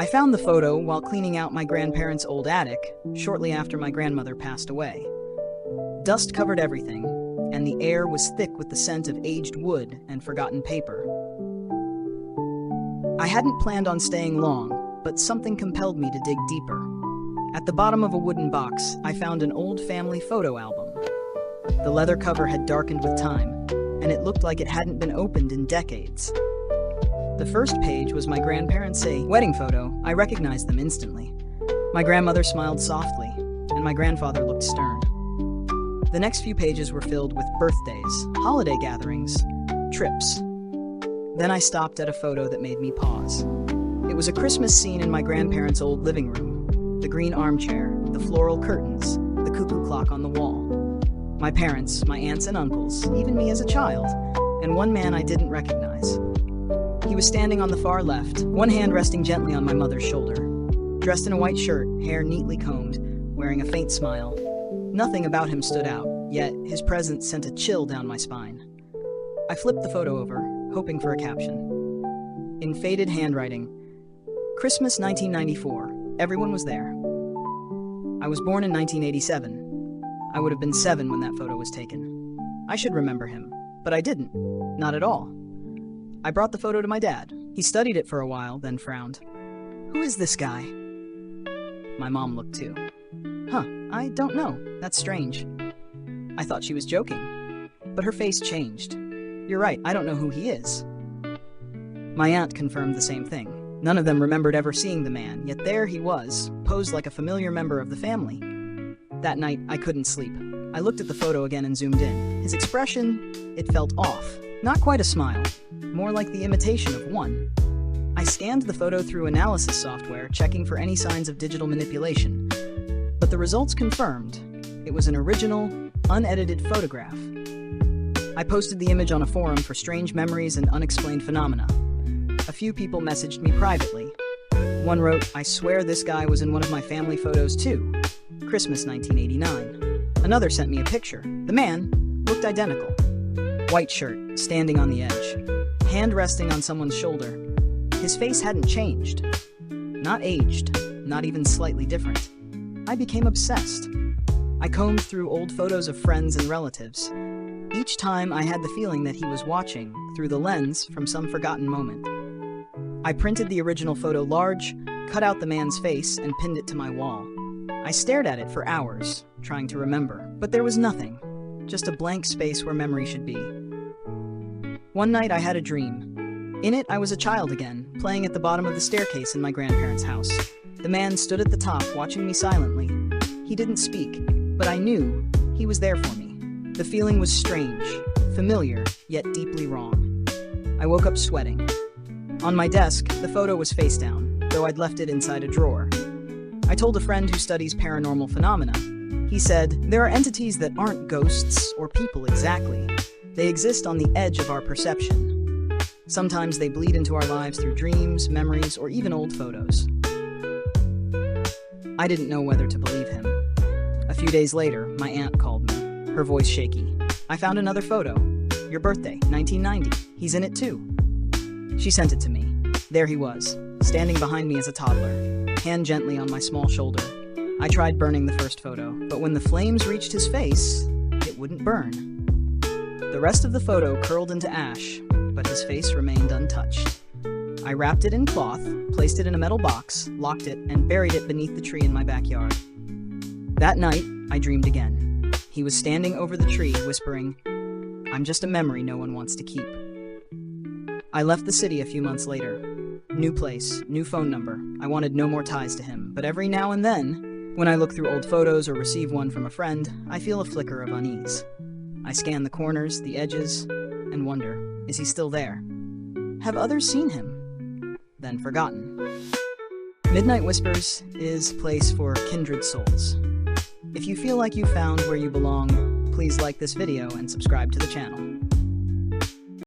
I found the photo while cleaning out my grandparents' old attic shortly after my grandmother passed away. Dust covered everything, and the air was thick with the scent of aged wood and forgotten paper. I hadn't planned on staying long, but something compelled me to dig deeper. At the bottom of a wooden box, I found an old family photo album. The leather cover had darkened with time, and it looked like it hadn't been opened in decades. The first page was my grandparents' wedding photo. I recognized them instantly. My grandmother smiled softly, and my grandfather looked stern. The next few pages were filled with birthdays, holiday gatherings, trips. Then I stopped at a photo that made me pause. It was a Christmas scene in my grandparents' old living room. The green armchair, the floral curtains, the cuckoo clock on the wall. My parents, my aunts and uncles, even me as a child, and one man I didn't recognize. He was standing on the far left, one hand resting gently on my mother's shoulder. Dressed in a white shirt, hair neatly combed, wearing a faint smile. Nothing about him stood out, yet his presence sent a chill down my spine. I flipped the photo over, hoping for a caption. In faded handwriting, Christmas 1994, everyone was there. I was born in 1987. I would have been 7 when that photo was taken. I should remember him, but I didn't. Not at all. I brought the photo to my dad. He studied it for a while, then frowned. "Who is this guy?" My mom looked too. "Huh, I don't know. That's strange." I thought she was joking, but her face changed. "You're right, I don't know who he is." My aunt confirmed the same thing. None of them remembered ever seeing the man, yet there he was, posed like a familiar member of the family. That night, I couldn't sleep. I looked at the photo again and zoomed in. His expression, it felt off. Not quite a smile, more like the imitation of one. I scanned the photo through analysis software, checking for any signs of digital manipulation. But the results confirmed it was an original, unedited photograph. I posted the image on a forum for strange memories and unexplained phenomena. A few people messaged me privately. One wrote, "I swear this guy was in one of my family photos too. Christmas 1989. Another sent me a picture. The man looked identical. White shirt, standing on the edge, hand resting on someone's shoulder. His face hadn't changed. Not aged, not even slightly different. I became obsessed. I combed through old photos of friends and relatives. Each time I had the feeling that he was watching through the lens from some forgotten moment. I printed the original photo large, cut out the man's face, and pinned it to my wall. I stared at it for hours, trying to remember, but there was nothing, just a blank space where memory should be. One night I had a dream. In it, I was a child again, playing at the bottom of the staircase in my grandparents' house. The man stood at the top, watching me silently. He didn't speak, but I knew he was there for me. The feeling was strange, familiar, yet deeply wrong. I woke up sweating. On my desk, the photo was face down, though I'd left it inside a drawer. I told a friend who studies paranormal phenomena. He said, "There are entities that aren't ghosts or people exactly. They exist on the edge of our perception. Sometimes they bleed into our lives through dreams, memories, or even old photos." I didn't know whether to believe him. A few days later, my aunt called me, her voice shaky. "I found another photo. Your birthday, 1990. He's in it too." She sent it to me. There he was, standing behind me as a toddler, hand gently on my small shoulder. I tried burning the first photo, but when the flames reached his face, it wouldn't burn. The rest of the photo curled into ash, but his face remained untouched. I wrapped it in cloth, placed it in a metal box, locked it, and buried it beneath the tree in my backyard. That night, I dreamed again. He was standing over the tree, whispering, "I'm just a memory no one wants to keep." I left the city a few months later. New place, new phone number. I wanted no more ties to him, but every now and then, when I look through old photos or receive one from a friend, I feel a flicker of unease. I scan the corners, the edges, and wonder, is he still there? Have others seen him? Then forgotten. Midnight Whispers is a place for kindred souls. If you feel like you found where you belong, please like this video and subscribe to the channel.